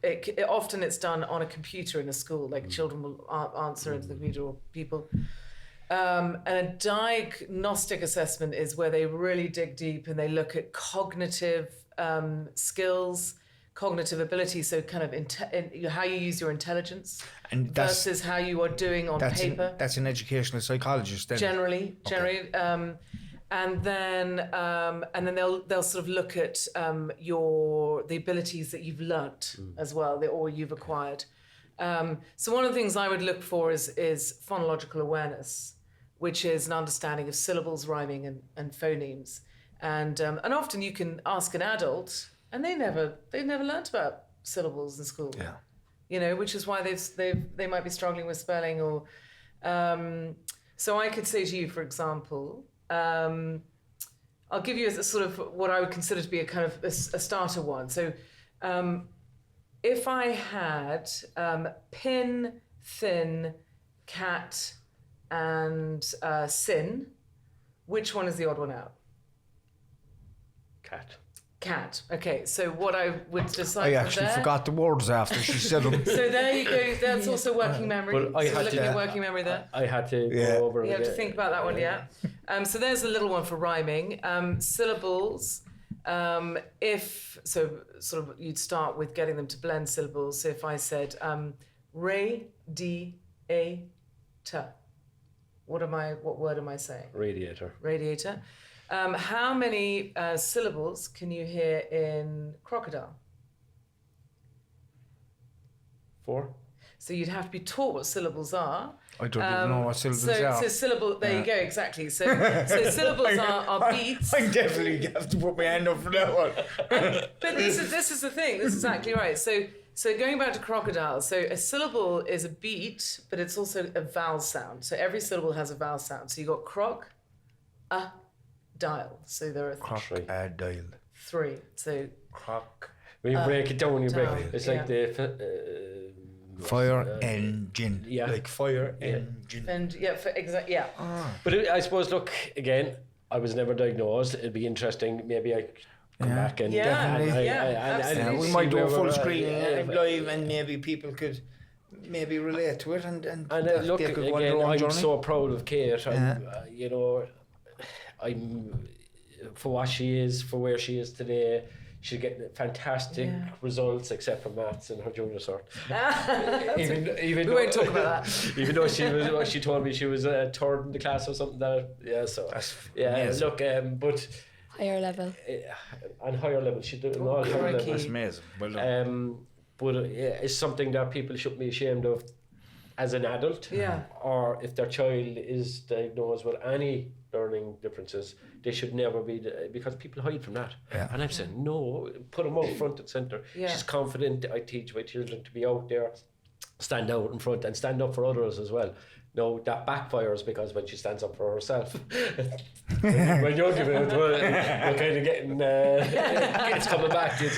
Often it's done on a computer in a school, like children will answer into the computer or people. And a diagnostic assessment is where they really dig deep and they look at cognitive skills, cognitive ability, so kind of how you use your intelligence and versus how you are doing on paper. That's an educational psychologist then. Generally, and then they'll sort of look at the abilities that you've learnt as well, or you've acquired. So one of the things I would look for is phonological awareness, which is an understanding of syllables, rhyming, and phonemes. And often you can ask an adult, and they never learnt about syllables in school. Yeah. Which is why they might be struggling with spelling or. So I could say to you, for example, I'll give you a sort of what I would consider to be a kind of a starter one. So, if I had pin, thin, cat, and sin, which one is the odd one out? Cat. Okay, so what I would decide. I actually forgot the words after she said them. So there you go. That's also working memory. Well, I had looking at working memory there. I had to go over it. You have to think about that one, yeah. So there's a little one for rhyming. Syllables. If so, sort of, you'd start with getting them to blend syllables. So if I said Radiator. What word am I saying? Radiator. Radiator. How many syllables can you hear in crocodile? 4. So you'd have to be taught what syllables are. I don't even know what syllables are. So syllable, there you go, exactly. So syllables are beats. I definitely have to put my hand up for that one. But this is the thing. This is exactly right. So going back to crocodile, so a syllable is a beat, but it's also a vowel sound. So every syllable has a vowel sound. So you got croc, dial. So there are Crocodile. 3. So Croc. When you break it down, it's like the fire engine. Yeah. Like fire engine. and yeah. But I suppose, look, again, I was never diagnosed. It'd be interesting. Maybe I come back and Definitely. Absolutely. We might do a full screen live, and maybe people could maybe relate to it, and look, they could go on again, their own I'm journey. so proud of Kate. I'm for what she is, for where she is today. She's getting fantastic results, except for maths in her junior cert. even We won't talk about that. Even though she told me she was third in the class or something. That's amazing. Look, but Higher level. on higher level, she did all higher crikey. levels. That's amazing. Well done. But it's something that people shouldn't be ashamed of as an adult. Yeah. Or if their child is diagnosed with any learning differences, they should never be, because people hide from that. Yeah. And I'm saying, no, put them out front and centre. Yeah. She's confident. I teach my children to be out there, stand out in front and stand up for others as well. No, that backfires, because when she stands up for herself, when you're giving it, you're kind of getting, it's coming back. It's,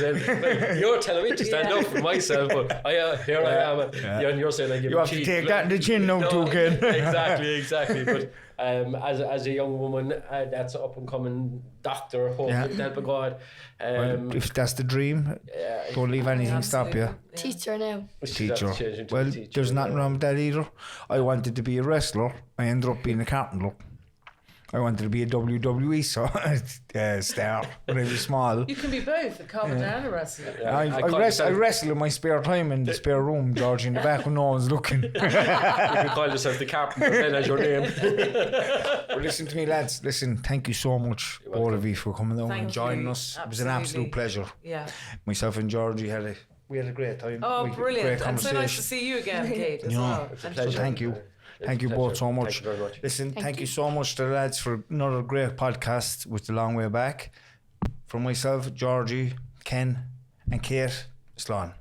you're telling me to stand up for myself, but here I am, and you're saying I give You have to take that in the chin now, too, Ken. Exactly. But as a young woman, that's an up and coming doctor, hoping with the help of God. Well, if that's the dream, don't leave anything stop you. Teacher now. Teacher. Well, there's nothing wrong with that either. I wanted to be a wrestler. I ended up being a carpenter. I wanted to be a WWE star when I was small. You can be both, a carpenter and a wrestler. I wrestle in my spare time in the spare room, George, in the back when no one's looking. You can call yourself the carpenter then as your name. Well, listen to me, lads. Listen, thank you so much, all of you, for coming along and joining us. It was an absolute pleasure. Yeah. Myself and Georgie we had a great time. Oh, brilliant. Great And so conversation. nice to see you again, Kate, as well. It's a And pleasure. So thank you. Thank you both so much. Thank you very much. Listen, thank you so much to the lads for another great podcast with The Long Way Back. From myself, Georgie, Ken and Kate, Slán.